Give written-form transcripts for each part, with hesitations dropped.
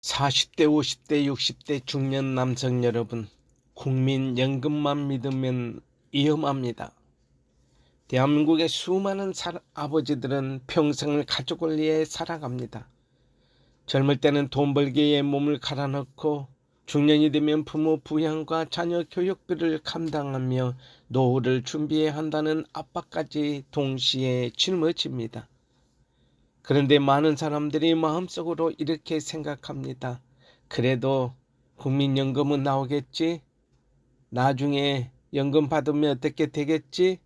40대, 50대, 60대 중년 남성 여러분, 국민연금만 믿으면 위험합니다. 대한민국의 수많은 아버지들은 평생을 가족을 위해 살아갑니다. 젊을 때는 돈 벌기에 몸을 갈아넣고 중년이 되면 부모 부양과 자녀 교육비를 감당하며 노후를 준비해야 한다는 압박까지 동시에 짊어집니다. 그런데 많은 사람들이 마음속으로 이렇게 생각합니다. 그래도 국민연금은 나오겠지? 나중에 연금 받으면 어떻게 되겠지?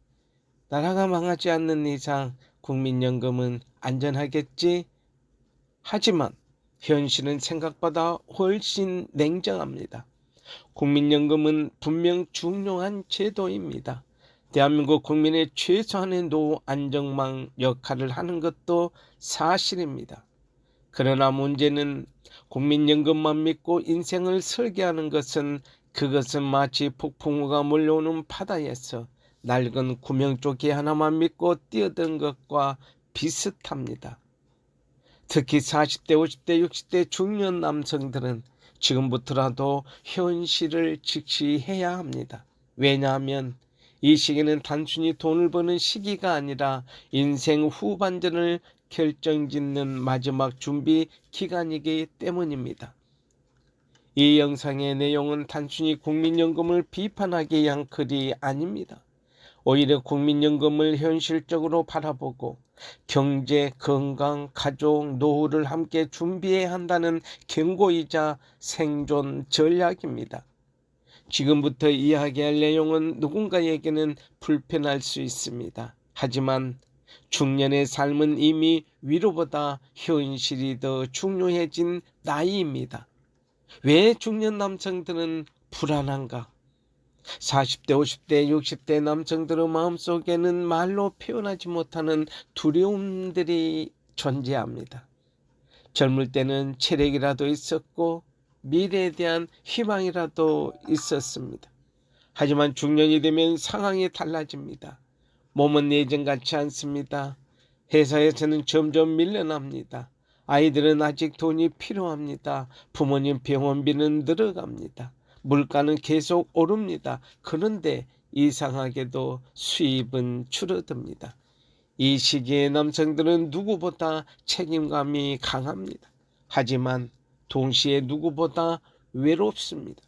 나라가 망하지 않는 이상 국민연금은 안전하겠지? 하지만 현실은 생각보다 훨씬 냉정합니다. 국민연금은 분명 중요한 제도입니다. 대한민국 국민의 최소한의 노후 안정망 역할을 하는 것도 사실입니다. 그러나 문제는 국민연금만 믿고 인생을 설계하는 것은 그것은 마치 폭풍우가 몰려오는 바다에서 낡은 구명조끼 하나만 믿고 뛰어든 것과 비슷합니다. 특히 40대, 50대, 60대 중년 남성들은 지금부터라도 현실을 직시해야 합니다. 왜냐하면 이 시기는 단순히 돈을 버는 시기가 아니라 인생 후반전을 결정짓는 마지막 준비 기간이기 때문입니다. 이 영상의 내용은 단순히 국민연금을 비판하기 위한 글이 아닙니다. 오히려 국민연금을 현실적으로 바라보고 경제, 건강, 가족, 노후를 함께 준비해야 한다는 경고이자 생존 전략입니다. 지금부터 이야기할 내용은 누군가에게는 불편할 수 있습니다. 하지만 중년의 삶은 이미 위로보다 현실이 더 중요해진 나이입니다. 왜 중년 남성들은 불안한가? 40대, 50대, 60대 남성들의 마음속에는 말로 표현하지 못하는 두려움들이 존재합니다. 젊을 때는 체력이라도 있었고 미래에 대한 희망이라도 있었습니다. 하지만 중년이 되면 상황이 달라집니다. 몸은 예전 같지 않습니다. 회사에서는 점점 밀려납니다. 아이들은 아직 돈이 필요합니다. 부모님 병원비는 늘어갑니다. 물가는 계속 오릅니다. 그런데 이상하게도 수입은 줄어듭니다. 이 시기에 남성들은 누구보다 책임감이 강합니다. 하지만 동시에 누구보다 외롭습니다.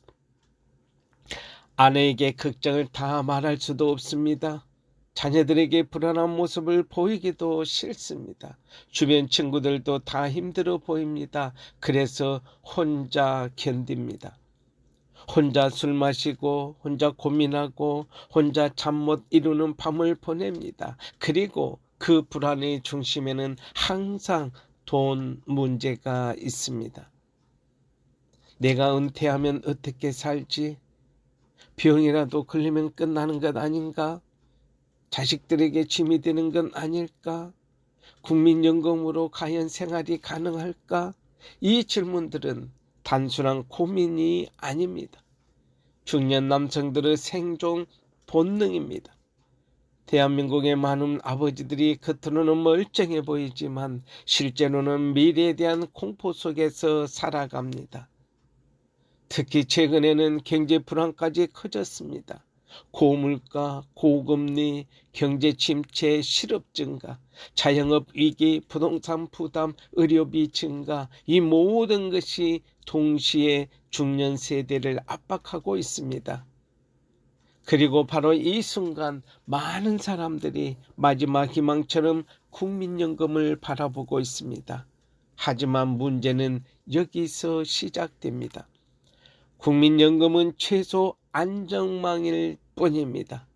아내에게 걱정을 다 말할 수도 없습니다. 자녀들에게 불안한 모습을 보이기도 싫습니다. 주변 친구들도 다 힘들어 보입니다. 그래서 혼자 견딥니다. 혼자 술 마시고 혼자 고민하고 혼자 잠 못 이루는 밤을 보냅니다. 그리고 그 불안의 중심에는 항상 돈 문제가 있습니다. 내가 은퇴하면 어떻게 살지? 병이라도 걸리면 끝나는 것 아닌가? 자식들에게 짐이 되는 건 아닐까? 국민연금으로 과연 생활이 가능할까? 이 질문들은 단순한 고민이 아닙니다. 중년 남성들의 생존 본능입니다. 대한민국의 많은 아버지들이 겉으로는 멀쩡해 보이지만 실제로는 미래에 대한 공포 속에서 살아갑니다. 특히 최근에는 경제 불안까지 커졌습니다. 고물가, 고금리, 경제 침체, 실업 증가, 자영업 위기, 부동산 부담, 의료비 증가, 이 모든 것이 동시에 중년 세대를 압박하고 있습니다. 그리고 바로 이 순간 많은 사람들이 마지막 희망처럼 국민연금을 바라보고 있습니다. 하지만 문제는 여기서 시작됩니다. 국민연금은 최소 안정망일 뿐입니다.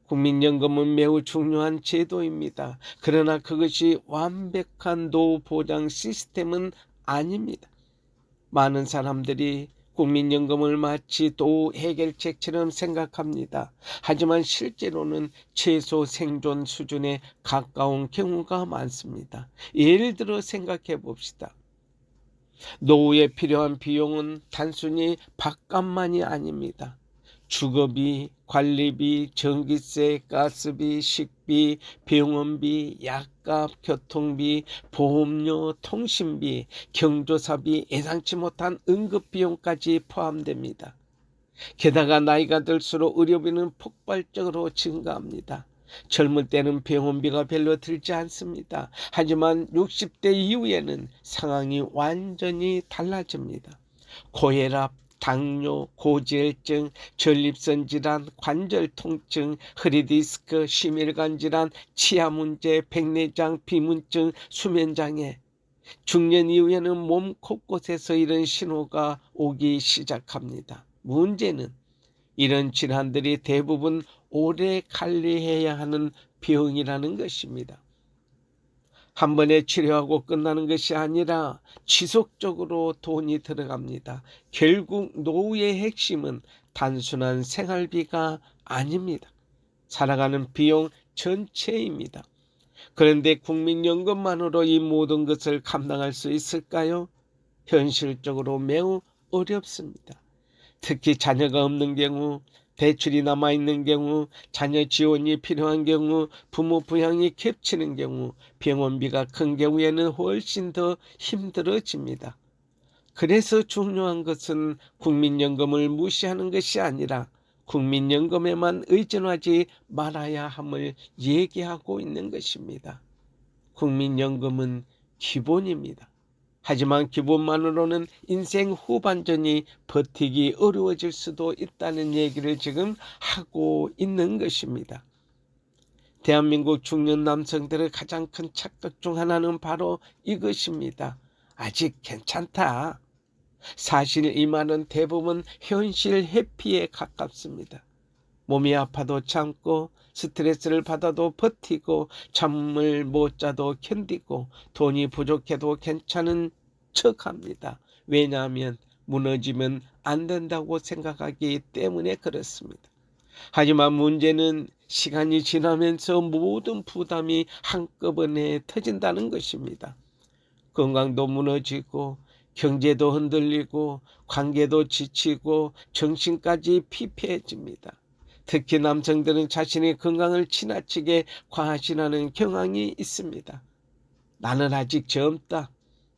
국민연금은 매우 중요한 제도입니다. 그러나 그것이 완벽한 노후 보장 시스템은 아닙니다. 많은 사람들이 국민연금을 마치 노후 해결책처럼 생각합니다. 하지만 실제로는 최소 생존 수준에 가까운 경우가 많습니다. 예를 들어 생각해 봅시다. 노후에 필요한 비용은 단순히 밥값만이 아닙니다. 주거비, 관리비, 전기세, 가스비, 식비, 병원비, 약값, 교통비, 보험료, 통신비, 경조사비, 예상치 못한 응급비용까지 포함됩니다. 게다가 나이가 들수록 의료비는 폭발적으로 증가합니다. 젊을 때는 병원비가 별로 들지 않습니다. 하지만 60대 이후에는 상황이 완전히 달라집니다. 고혈압, 당뇨, 고지혈증, 전립선 질환, 관절 통증, 허리디스크, 심혈관 질환, 치아 문제, 백내장, 비문증, 수면장애. 중년 이후에는 몸 곳곳에서 이런 신호가 오기 시작합니다. 문제는 이런 질환들이 대부분 오래 관리해야 하는 병이라는 것입니다. 한 번에 치료하고 끝나는 것이 아니라 지속적으로 돈이 들어갑니다. 결국 노후의 핵심은 단순한 생활비가 아닙니다. 살아가는 비용 전체입니다. 그런데 국민연금만으로 이 모든 것을 감당할 수 있을까요? 현실적으로 매우 어렵습니다. 특히 자녀가 없는 경우, 대출이 남아있는 경우, 자녀 지원이 필요한 경우, 부모 부양이 겹치는 경우, 병원비가 큰 경우에는 훨씬 더 힘들어집니다. 그래서 중요한 것은 국민연금을 무시하는 것이 아니라 국민연금에만 의존하지 말아야 함을 얘기하고 있는 것입니다. 국민연금은 기본입니다. 하지만 기본만으로는 인생 후반전이 버티기 어려워질 수도 있다는 얘기를 지금 하고 있는 것입니다. 대한민국 중년 남성들의 가장 큰 착각 중 하나는 바로 이것입니다. 아직 괜찮다. 사실 이 말은 대부분 현실 회피에 가깝습니다. 몸이 아파도 참고 스트레스를 받아도 버티고 잠을 못 자도 견디고 돈이 부족해도 괜찮은 척합니다. 왜냐하면 무너지면 안 된다고 생각하기 때문에 그렇습니다. 하지만 문제는 시간이 지나면서 모든 부담이 한꺼번에 터진다는 것입니다. 건강도 무너지고 경제도 흔들리고 관계도 지치고 정신까지 피폐해집니다. 특히 남성들은 자신의 건강을 지나치게 과신하는 경향이 있습니다. 나는 아직 젊다.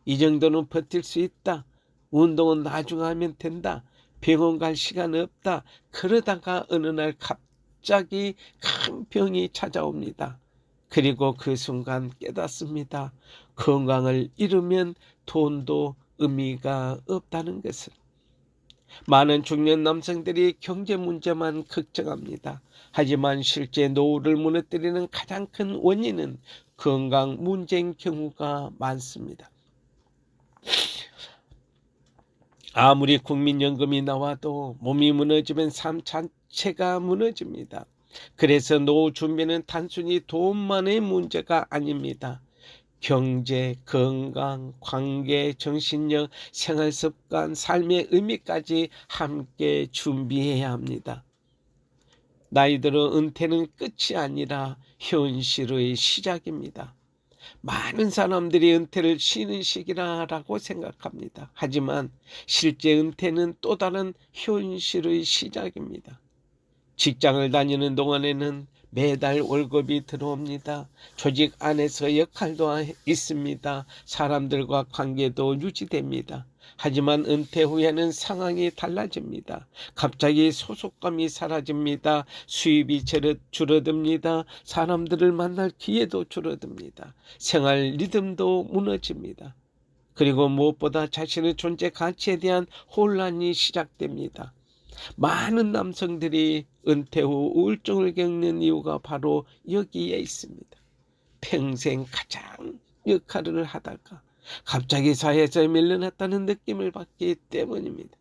이 정도는 버틸 수 있다. 운동은 나중에 하면 된다. 병원 갈 시간 없다. 그러다가 어느 날 갑자기 큰 병이 찾아옵니다. 그리고 그 순간 깨닫습니다. 건강을 잃으면 돈도 의미가 없다는 것을. 많은 중년 남성들이 경제 문제만 걱정합니다. 하지만 실제 노후를 무너뜨리는 가장 큰 원인은 건강 문제인 경우가 많습니다. 아무리 국민연금이 나와도 몸이 무너지면 삶 자체가 무너집니다. 그래서 노후 준비는 단순히 돈만의 문제가 아닙니다. 경제, 건강, 관계, 정신력, 생활습관, 삶의 의미까지 함께 준비해야 합니다. 나이 들어 은퇴는 끝이 아니라 현실의 시작입니다. 많은 사람들이 은퇴를 쉬는 시기라고 생각합니다. 하지만 실제 은퇴는 또 다른 현실의 시작입니다. 직장을 다니는 동안에는 매달 월급이 들어옵니다. 조직 안에서 역할도 있습니다. 사람들과 관계도 유지됩니다. 하지만 은퇴 후에는 상황이 달라집니다. 갑자기 소속감이 사라집니다. 수입이 줄어듭니다. 사람들을 만날 기회도 줄어듭니다. 생활 리듬도 무너집니다. 그리고 무엇보다 자신의 존재 가치에 대한 혼란이 시작됩니다. 많은 남성들이 은퇴 후 우울증을 겪는 이유가 바로 여기에 있습니다. 평생 가장 역할을 하다가 갑자기 사회에서 밀려났다는 느낌을 받기 때문입니다.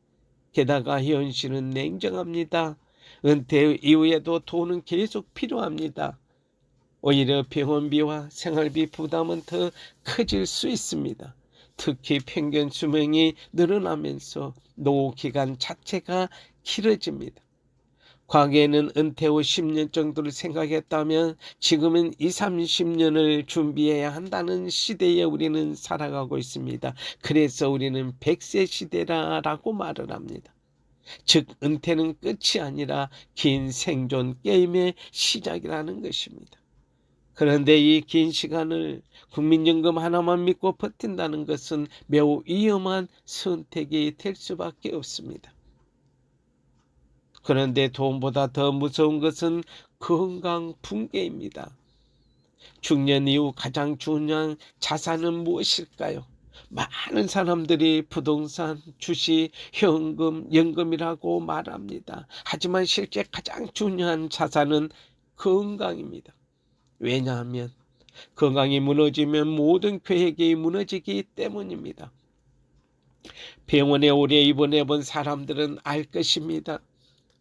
게다가 현실은 냉정합니다. 은퇴 이후에도 돈은 계속 필요합니다. 오히려 병원비와 생활비 부담은 더 커질 수 있습니다. 특히 평균 수명이 늘어나면서 노후 기간 자체가 길어집니다. 과거에는 은퇴 후 10년 정도를 생각했다면 지금은 20, 30년을 준비해야 한다는 시대에 우리는 살아가고 있습니다. 그래서 우리는 100세 시대라고 말을 합니다. 즉 은퇴는 끝이 아니라 긴 생존 게임의 시작이라는 것입니다. 그런데 이 긴 시간을 국민연금 하나만 믿고 버틴다는 것은 매우 위험한 선택이 될 수밖에 없습니다. 그런데 돈보다 더 무서운 것은 건강 붕괴입니다. 중년 이후 가장 중요한 자산은 무엇일까요? 많은 사람들이 부동산, 주식, 현금, 연금이라고 말합니다. 하지만 실제 가장 중요한 자산은 건강입니다. 왜냐하면 건강이 무너지면 모든 계획이 무너지기 때문입니다. 병원에 오래 입원해 본 사람들은 알 것입니다.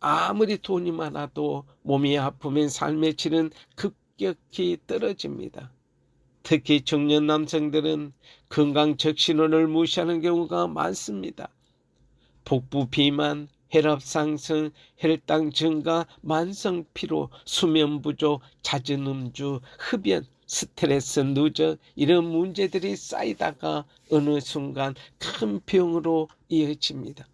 아무리 돈이 많아도 몸이 아프면 삶의 질은 급격히 떨어집니다. 특히 중년 남성들은 건강 적신호를 무시하는 경우가 많습니다. 복부 비만, 혈압 상승, 혈당 증가, 만성 피로, 수면 부족, 잦은 음주, 흡연, 스트레스 누적 이런 문제들이 쌓이다가 어느 순간 큰 병으로 이어집니다.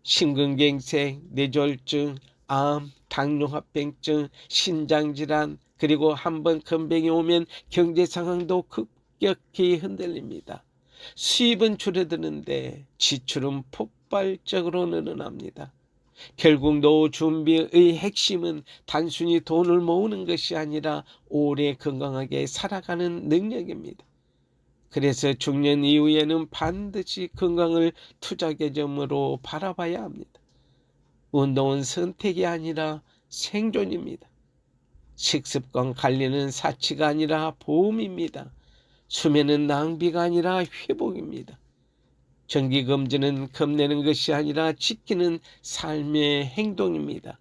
심근경색, 뇌졸중, 암, 당뇨합병증, 신장질환, 그리고 한번 큰 병이 오면 경제 상황도 급격히 흔들립니다. 수입은 줄어드는데 지출은 폭발적으로 늘어납니다. 결국 노후 준비의 핵심은 단순히 돈을 모으는 것이 아니라 오래 건강하게 살아가는 능력입니다. 그래서 중년 이후에는 반드시 건강을 투자 개념으로 바라봐야 합니다. 운동은 선택이 아니라 생존입니다. 식습관 관리는 사치가 아니라 보험입니다. 수면은 낭비가 아니라 회복입니다. 정기검진은 겁내는 것이 아니라 지키는 삶의 행동입니다.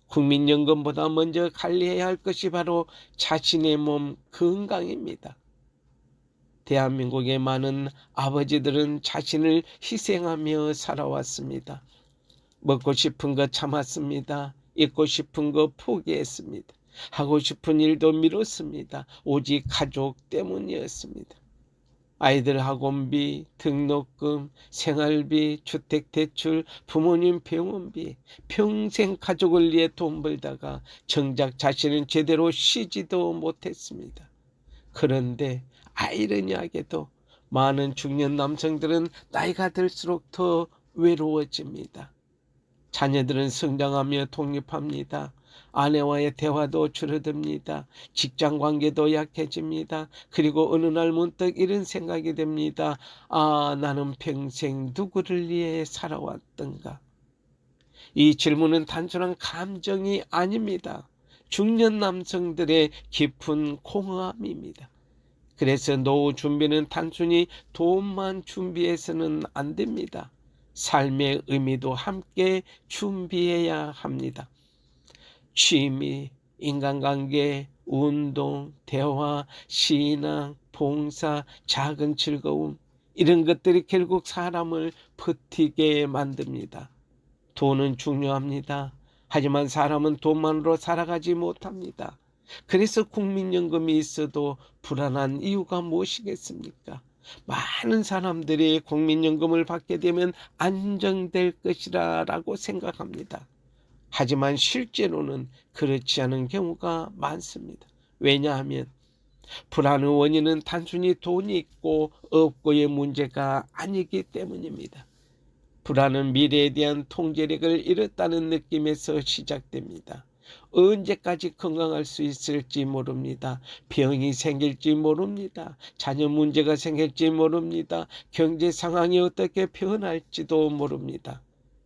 국민연금보다 먼저 관리해야 할 것이 바로 자신의 몸 건강입니다. 대한민국의 많은 아버지들은 자신을 희생하며 살아왔습니다. 먹고 싶은 거 참았습니다. 입고 싶은 거 포기했습니다. 하고 싶은 일도 미뤘습니다. 오직 가족 때문이었습니다. 아이들 학원비, 등록금, 생활비, 주택대출, 부모님 병원비, 평생 가족을 위해 돈 벌다가 정작 자신은 제대로 쉬지도 못했습니다. 그런데 아이러니하게도 많은 중년 남성들은 나이가 들수록 더 외로워집니다. 자녀들은 성장하며 독립합니다. 아내와의 대화도 줄어듭니다. 직장 관계도 약해집니다. 그리고 어느 날 문득 이런 생각이 듭니다. 아, 나는 평생 누구를 위해 살아왔던가? 이 질문은 단순한 감정이 아닙니다. 중년 남성들의 깊은 공허함입니다. 그래서 노후 준비는 단순히 돈만 준비해서는 안 됩니다. 삶의 의미도 함께 준비해야 합니다. 취미, 인간관계, 운동, 대화, 신앙, 봉사, 작은 즐거움 이런 것들이 결국 사람을 버티게 만듭니다. 돈은 중요합니다. 하지만 사람은 돈만으로 살아가지 못합니다. 그래서 국민연금이 있어도 불안한 이유가 무엇이겠습니까? 많은 사람들이 국민연금을 받게 되면 안정될 것이라고 생각합니다. 하지만 실제로는 그렇지 않은 경우가 많습니다. 왜냐하면 불안의 원인은 단순히 돈이 있고 없고의 문제가 아니기 때문입니다. 불안은 미래에 대한 통제력을 잃었다는 느낌에서 시작됩니다. 언제까지 건강할 수 있을지 모릅니다. 병이 생길지 모릅니다. 자녀 문제가 생길지 모릅니다. 경제 상황이 어떻게 변할지도 모릅니다.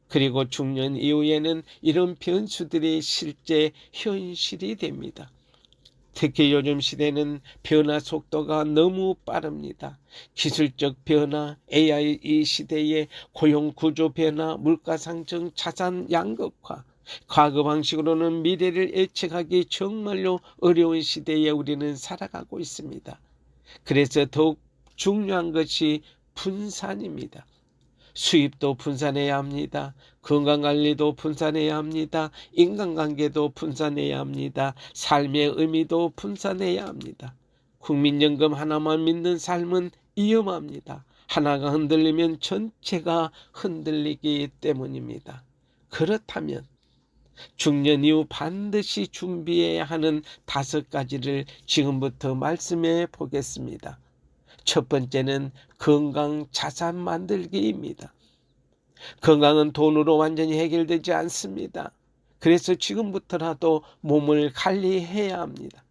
그리고 중년 이후에는 이런 변수들이 실제 현실이 됩니다. 특히 요즘 시대는 변화 속도가 너무 빠릅니다. 기술적 변화, AI 시대의 고용 구조 변화, 물가 상승, 자산 양극화, 과거 방식으로는 미래를 예측하기 정말로 어려운 시대에 우리는 살아가고 있습니다. 그래서 더욱 중요한 것이 분산입니다. 수입도 분산해야 합니다. 건강관리도 분산해야 합니다. 인간관계도 분산해야 합니다. 삶의 의미도 분산해야 합니다. 국민연금 하나만 믿는 삶은 위험합니다. 하나가 흔들리면 전체가 흔들리기 때문입니다. 그렇다면 중년 이후 반드시 준비해야 하는 5가지를 지금부터 말씀해 보겠습니다. 첫 번째는 건강 자산 만들기입니다. 건강은 돈으로 완전히 해결되지 않습니다. 그래서 지금부터라도 몸을 관리해야 합니다.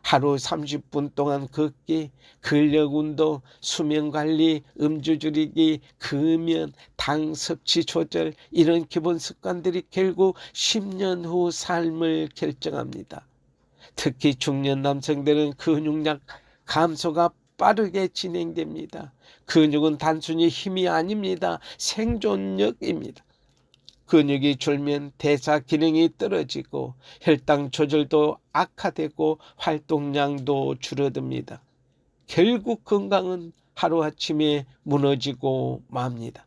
하루 30분 동안 걷기, 근력운동, 수면관리, 음주 줄이기, 금연, 당 섭취 조절, 이런 기본 습관들이 결국 10년 후 삶을 결정합니다. 특히 중년 남성들은 근육량 감소가 빠르게 진행됩니다. 근육은 단순히 힘이 아닙니다. 생존력입니다. 근육이 줄면 대사 기능이 떨어지고 혈당 조절도 악화되고 활동량도 줄어듭니다. 결국 건강은 하루아침에 무너지고 맙니다.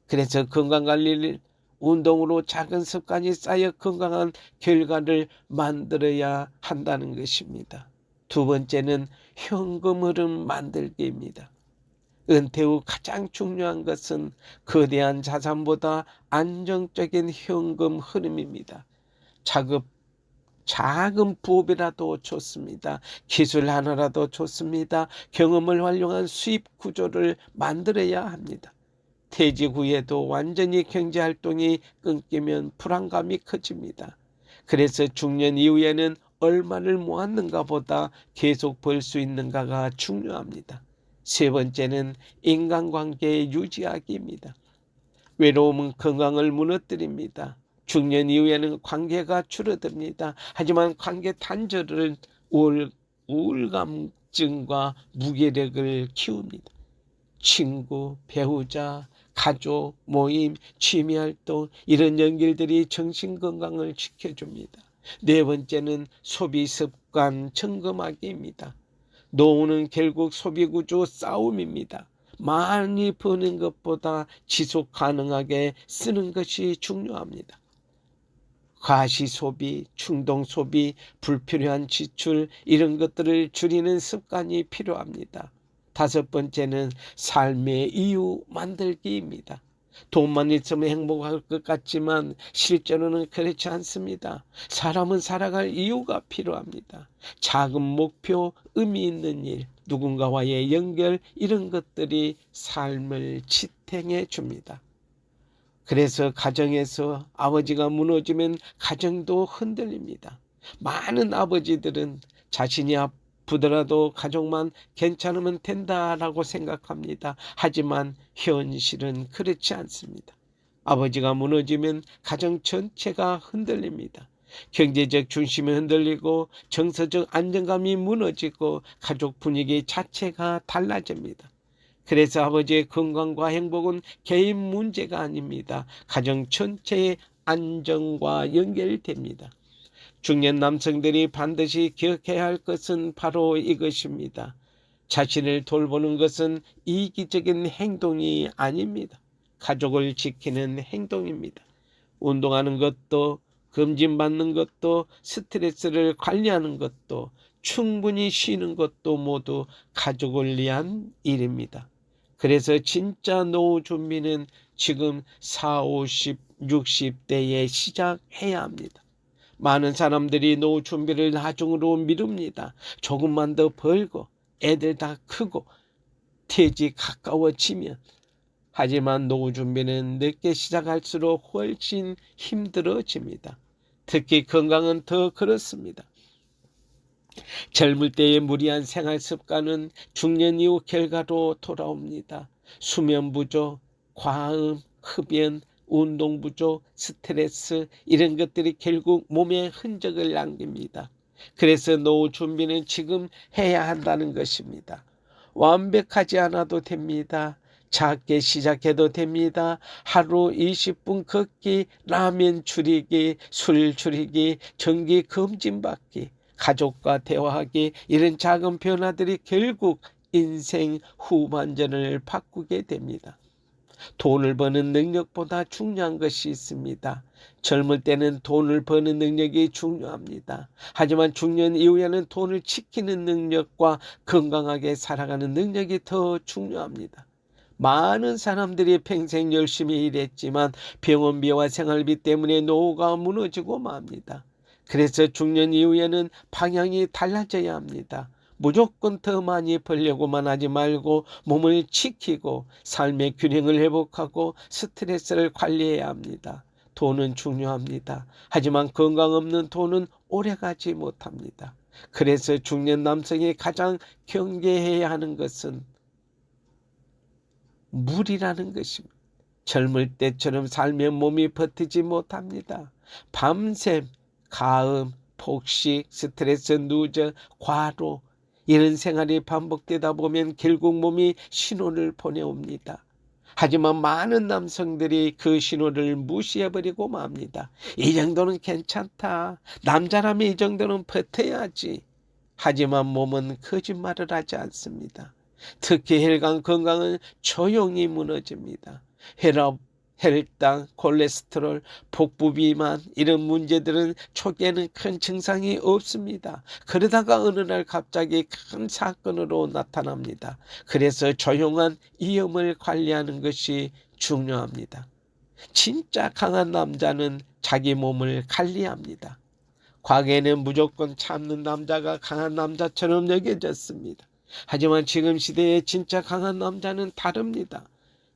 그래서 건강관리를 운동으로 작은 습관이 쌓여 건강한 결과를 만들어야 한다는 것입니다. 두 번째는 현금 흐름 만들기입니다. 은퇴 후 가장 중요한 것은 거대한 자산보다 안정적인 현금 흐름입니다. 작은 부업이라도 좋습니다. 기술 하나라도 좋습니다. 경험을 활용한 수입 구조를 만들어야 합니다. 퇴직 후에도 완전히 경제활동이 끊기면 불안감이 커집니다. 그래서 중년 이후에는 얼마를 모았는가 보다 계속 벌 수 있는가가 중요합니다. 세 번째는 인간관계 유지하기입니다. 외로움은 건강을 무너뜨립니다. 중년 이후에는 관계가 줄어듭니다. 하지만 관계 단절은 우울감증과 무기력을 키웁니다. 친구, 배우자, 가족, 모임, 취미활동, 이런 연결들이 정신건강을 지켜줍니다. 네 번째는 소비습관 점검하기입니다. 노후는 결국 소비구조 싸움입니다. 많이 버는 것보다 지속 가능하게 쓰는 것이 중요합니다. 과시소비, 충동소비, 불필요한 지출, 이런 것들을 줄이는 습관이 필요합니다. 다섯 번째는 삶의 이유 만들기입니다. 돈만 있으면 행복할 것 같지만 실제로는 그렇지 않습니다. 사람은 살아갈 이유가 필요합니다. 작은 목표, 의미 있는 일, 누군가와의 연결, 이런 것들이 삶을 지탱해 줍니다. 그래서 가정에서 아버지가 무너지면 가정도 흔들립니다. 많은 아버지들은 자신이 아프더라도 가족만 괜찮으면 된다라고 생각합니다. 하지만 현실은 그렇지 않습니다. 아버지가 무너지면 가정 전체가 흔들립니다. 경제적 중심이 흔들리고 정서적 안정감이 무너지고 가족 분위기 자체가 달라집니다. 그래서 아버지의 건강과 행복은 개인 문제가 아닙니다. 가정 전체의 안정과 연결됩니다. 중년 남성들이 반드시 기억해야 할 것은 바로 이것입니다. 자신을 돌보는 것은 이기적인 행동이 아닙니다. 가족을 지키는 행동입니다. 운동하는 것도, 검진받는 것도, 스트레스를 관리하는 것도, 충분히 쉬는 것도 모두 가족을 위한 일입니다. 그래서 진짜 노후 준비는 지금 40, 50, 60대에 시작해야 합니다. 많은 사람들이 노후 준비를 나중으로 미룹니다. 조금만 더 벌고 애들 다 크고 퇴직 가까워지면. 하지만 노후 준비는 늦게 시작할수록 훨씬 힘들어집니다. 특히 건강은 더 그렇습니다. 젊을 때의 무리한 생활 습관은 중년 이후 결과로 돌아옵니다. 수면 부족, 과음, 흡연, 운동 부족, 스트레스, 이런 것들이 결국 몸에 흔적을 남깁니다. 그래서 노후 준비는 지금 해야 한다는 것입니다. 완벽하지 않아도 됩니다. 작게 시작해도 됩니다. 하루 20분 걷기, 라면 줄이기, 술 줄이기, 정기 검진 받기, 가족과 대화하기, 이런 작은 변화들이 결국 인생 후반전을 바꾸게 됩니다. 돈을 버는 능력보다 중요한 것이 있습니다. 젊을 때는 돈을 버는 능력이 중요합니다. 하지만 중년 이후에는 돈을 지키는 능력과 건강하게 살아가는 능력이 더 중요합니다. 많은 사람들이 평생 열심히 일했지만 병원비와 생활비 때문에 노후가 무너지고 맙니다. 그래서 중년 이후에는 방향이 달라져야 합니다. 무조건 더 많이 벌려고만 하지 말고 몸을 지키고 삶의 균형을 회복하고 스트레스를 관리해야 합니다. 돈은 중요합니다. 하지만 건강 없는 돈은 오래가지 못합니다. 그래서 중년 남성이 가장 경계해야 하는 것은 물이라는 것입니다. 젊을 때처럼 살면 몸이 버티지 못합니다. 밤샘, 가음, 폭식, 스트레스, 누저, 과로 이런 생활이 반복되다 보면 결국 몸이 신호를 보내옵니다. 하지만 많은 남성들이 그 신호를 무시해버리고 맙니다. 이 정도는 괜찮다. 남자라면 이 정도는 버텨야지. 하지만 몸은 거짓말을 하지 않습니다. 특히 혈관 건강은 조용히 무너집니다. 혈압, 혈당, 콜레스테롤, 복부 비만 이런 문제들은 초기에는 큰 증상이 없습니다. 그러다가 어느 날 갑자기 큰 사건으로 나타납니다. 그래서 조용한 위험을 관리하는 것이 중요합니다. 진짜 강한 남자는 자기 몸을 관리합니다. 과거에는 무조건 참는 남자가 강한 남자처럼 여겨졌습니다. 하지만 지금 시대에 진짜 강한 남자는 다릅니다.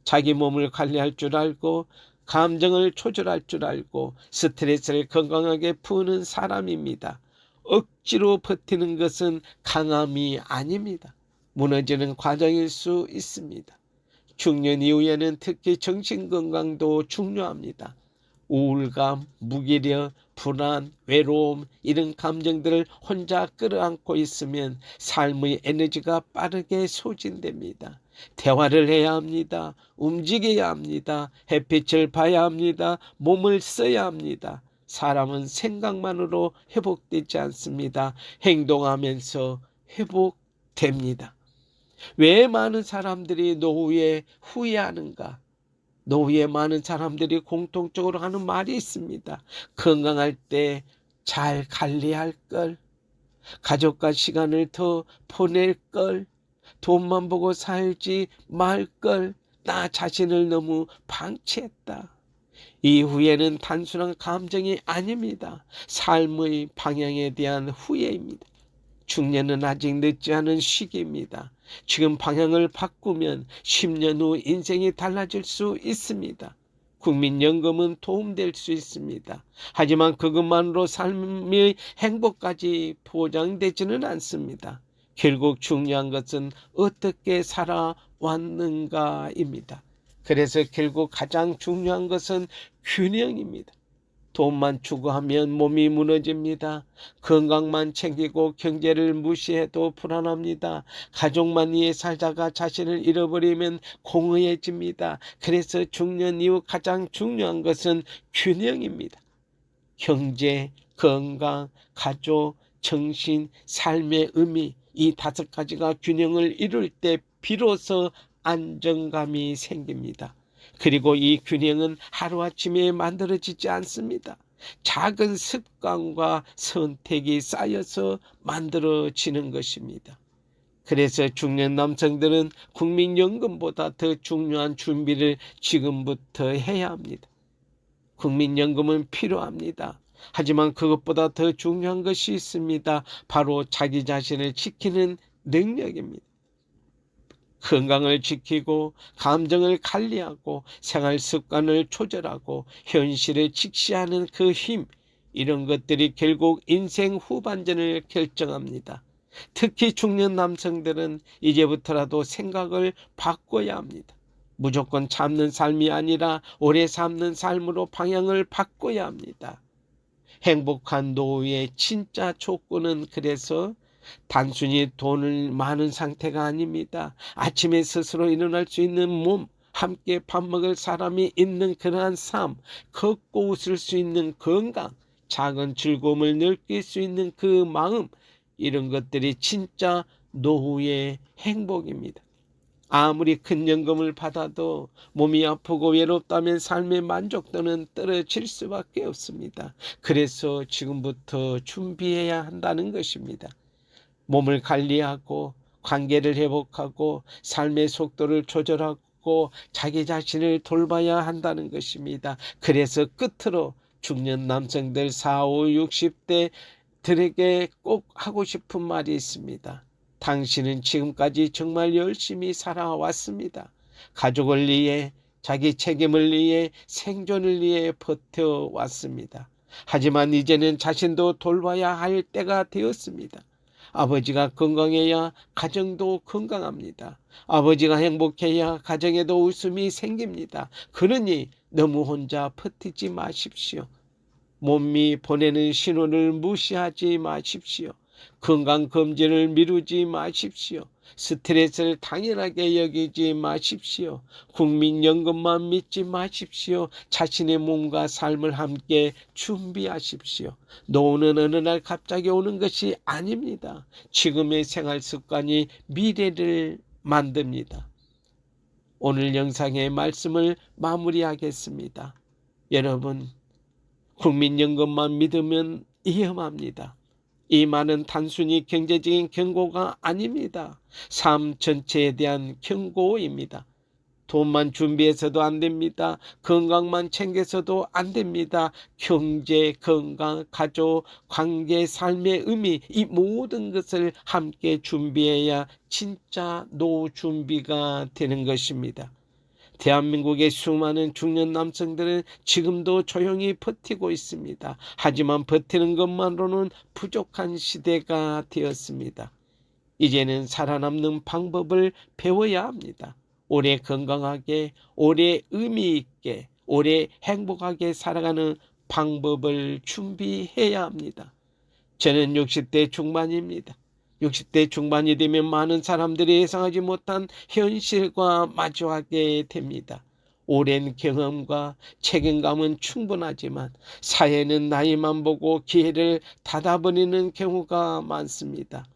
자기 몸을 관리할 줄 알고 감정을 조절할 줄 알고 스트레스를 건강하게 푸는 사람입니다. 억지로 버티는 것은 강함이 아닙니다. 무너지는 과정일 수 있습니다. 중년 이후에는 특히 정신건강도 중요합니다. 우울감, 무기력, 불안, 외로움 이런 감정들을 혼자 끌어안고 있으면 삶의 에너지가 빠르게 소진됩니다. 대화를 해야 합니다. 움직여야 합니다. 햇빛을 봐야 합니다. 몸을 써야 합니다. 사람은 생각만으로 회복되지 않습니다. 행동하면서 회복됩니다. 왜 많은 사람들이 노후에 후회하는가? 노후에 많은 사람들이 공통적으로 하는 말이 있습니다. 건강할 때 잘 관리할 걸, 가족과 시간을 더 보낼 걸, 돈만 보고 살지 말 걸, 나 자신을 너무 방치했다. 이 후회는 단순한 감정이 아닙니다. 삶의 방향에 대한 후회입니다. 중년은 아직 늦지 않은 시기입니다. 지금 방향을 바꾸면 10년 후 인생이 달라질 수 있습니다. 국민연금은 도움될 수 있습니다. 하지만 그것만으로 삶의 행복까지 보장되지는 않습니다. 결국 중요한 것은 어떻게 살아왔는가입니다. 그래서 결국 가장 중요한 것은 균형입니다. 돈만 추구하면 몸이 무너집니다. 건강만 챙기고 경제를 무시해도 불안합니다. 가족만 위해 살다가 자신을 잃어버리면 공허해집니다. 그래서 중년 이후 가장 중요한 것은 균형입니다. 경제, 건강, 가족, 정신, 삶의 의미 이 5가지가 균형을 이룰 때 비로소 안정감이 생깁니다. 그리고 이 균형은 하루아침에 만들어지지 않습니다. 작은 습관과 선택이 쌓여서 만들어지는 것입니다. 그래서 중년 남성들은 국민연금보다 더 중요한 준비를 지금부터 해야 합니다. 국민연금은 필요합니다. 하지만 그것보다 더 중요한 것이 있습니다. 바로 자기 자신을 지키는 능력입니다. 건강을 지키고 감정을 관리하고 생활 습관을 조절하고 현실을 직시하는 그 힘, 이런 것들이 결국 인생 후반전을 결정합니다. 특히 중년 남성들은 이제부터라도 생각을 바꿔야 합니다. 무조건 참는 삶이 아니라 오래 삶는 삶으로 방향을 바꿔야 합니다. 행복한 노후의 진짜 조건은 그래서 단순히 돈을 많은 상태가 아닙니다. 아침에 스스로 일어날 수 있는 몸, 함께 밥 먹을 사람이 있는 그러한 삶, 걷고 웃을 수 있는 건강, 작은 즐거움을 느낄 수 있는 그 마음, 이런 것들이 진짜 노후의 행복입니다. 아무리 큰 연금을 받아도 몸이 아프고 외롭다면 삶의 만족도는 떨어질 수밖에 없습니다. 그래서 지금부터 준비해야 한다는 것입니다. 몸을 관리하고 관계를 회복하고 삶의 속도를 조절하고 먹고 자기 자신을 돌봐야 한다는 것입니다. 그래서 끝으로 중년 남성들 40, 60대들에게 꼭 하고 싶은 말이 있습니다. 당신은 지금까지 정말 열심히 살아왔습니다. 가족을 위해, 자기 책임을 위해, 생존을 위해 버텨왔습니다. 하지만 이제는 자신도 돌봐야 할 때가 되었습니다. 아버지가 건강해야 가정도 건강합니다. 아버지가 행복해야 가정에도 웃음이 생깁니다. 그러니 너무 혼자 버티지 마십시오. 몸이 보내는 신호를 무시하지 마십시오. 건강검진을 미루지 마십시오. 스트레스를 당연하게 여기지 마십시오. 국민연금만 믿지 마십시오. 자신의 몸과 삶을 함께 준비하십시오. 노후는 어느 날 갑자기 오는 것이 아닙니다. 지금의 생활 습관이 미래를 만듭니다. 오늘 영상의 말씀을 마무리하겠습니다. 여러분, 국민연금만 믿으면 위험합니다. 이 말은 단순히 경제적인 경고가 아닙니다. 삶 전체에 대한 경고입니다. 돈만 준비해서도 안 됩니다. 건강만 챙겨서도 안 됩니다. 경제, 건강, 가족, 관계, 삶의 의미, 이 모든 것을 함께 준비해야 진짜 노후 준비가 되는 것입니다. 대한민국의 수많은 중년 남성들은 지금도 조용히 버티고 있습니다. 하지만 버티는 것만으로는 부족한 시대가 되었습니다. 이제는 살아남는 방법을 배워야 합니다. 오래 건강하게, 오래 의미 있게, 오래 행복하게 살아가는 방법을 준비해야 합니다. 저는 60대 중반입니다. 60대 중반이 되면 많은 사람들이 예상하지 못한 현실과 마주하게 됩니다. 오랜 경험과 책임감은 충분하지만 사회는 나이만 보고 기회를 닫아버리는 경우가 많습니다.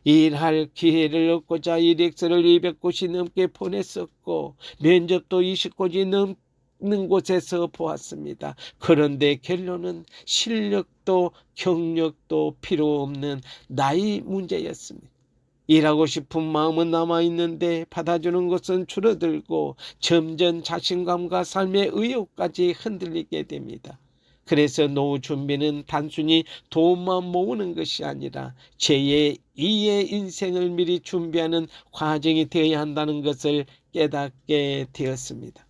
일할 기회를 얻고자 이력서를 200곳이 넘게 보냈었고 면접도 20곳이 넘는 곳에서 보았습니다. 그런데 결론은 실력도 경력도 필요 없는 나이 문제였습니다. 일하고 싶은 마음은 남아있는데 받아주는 것은 줄어들고 점점 자신감과 삶의 의욕까지 흔들리게 됩니다. 그래서 노후 준비는 단순히 돈만 모으는 것이 아니라 제2의 인생을 미리 준비하는 과정이 되어야 한다는 것을 깨닫게 되었습니다.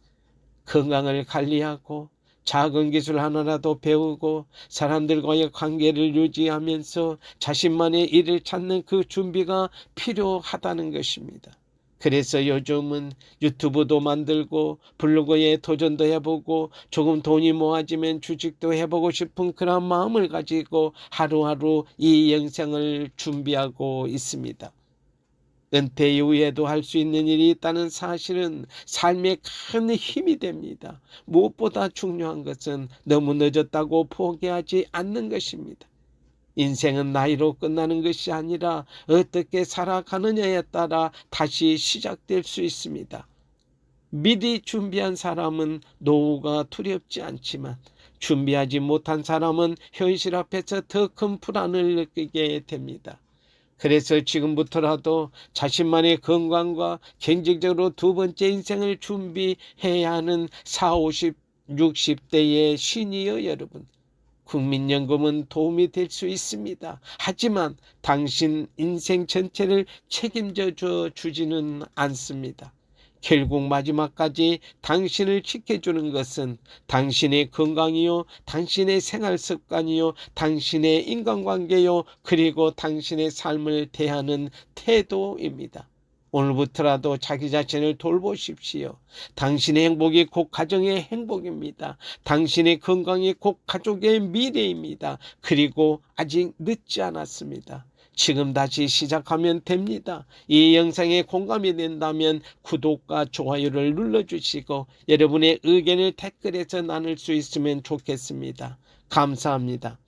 건강을 관리하고 작은 기술 하나라도 배우고 사람들과의 관계를 유지하면서 자신만의 일을 찾는 그 준비가 필요하다는 것입니다. 그래서 요즘은 유튜브도 만들고 블로그에 도전도 해보고 조금 돈이 모아지면 주식도 해보고 싶은 그런 마음을 가지고 하루하루 이 영상을 준비하고 있습니다. 은퇴 이후에도 할 수 있는 일이 있다는 사실은 삶에 큰 힘이 됩니다. 무엇보다 중요한 것은 너무 늦었다고 포기하지 않는 것입니다. 인생은 나이로 끝나는 것이 아니라 어떻게 살아가느냐에 따라 다시 시작될 수 있습니다. 미리 준비한 사람은 노후가 두렵지 않지만 준비하지 못한 사람은 현실 앞에서 더 큰 불안을 느끼게 됩니다. 그래서 지금부터라도 자신만의 건강과 경제적으로 두 번째 인생을 준비해야 하는 40, 50, 60대의 시니어 여러분, 국민연금은 도움이 될 수 있습니다. 하지만 당신 인생 전체를 책임져 주지는 않습니다. 결국 마지막까지 당신을 지켜주는 것은 당신의 건강이요, 당신의 생활 습관이요, 당신의 인간관계요, 그리고 당신의 삶을 대하는 태도입니다. 오늘부터라도 자기 자신을 돌보십시오. 당신의 행복이 곧 가정의 행복입니다. 당신의 건강이 곧 가족의 미래입니다. 그리고 아직 늦지 않았습니다. 지금 다시 시작하면 됩니다. 이 영상에 공감이 된다면 구독과 좋아요를 눌러주시고 여러분의 의견을 댓글에서 나눌 수 있으면 좋겠습니다. 감사합니다.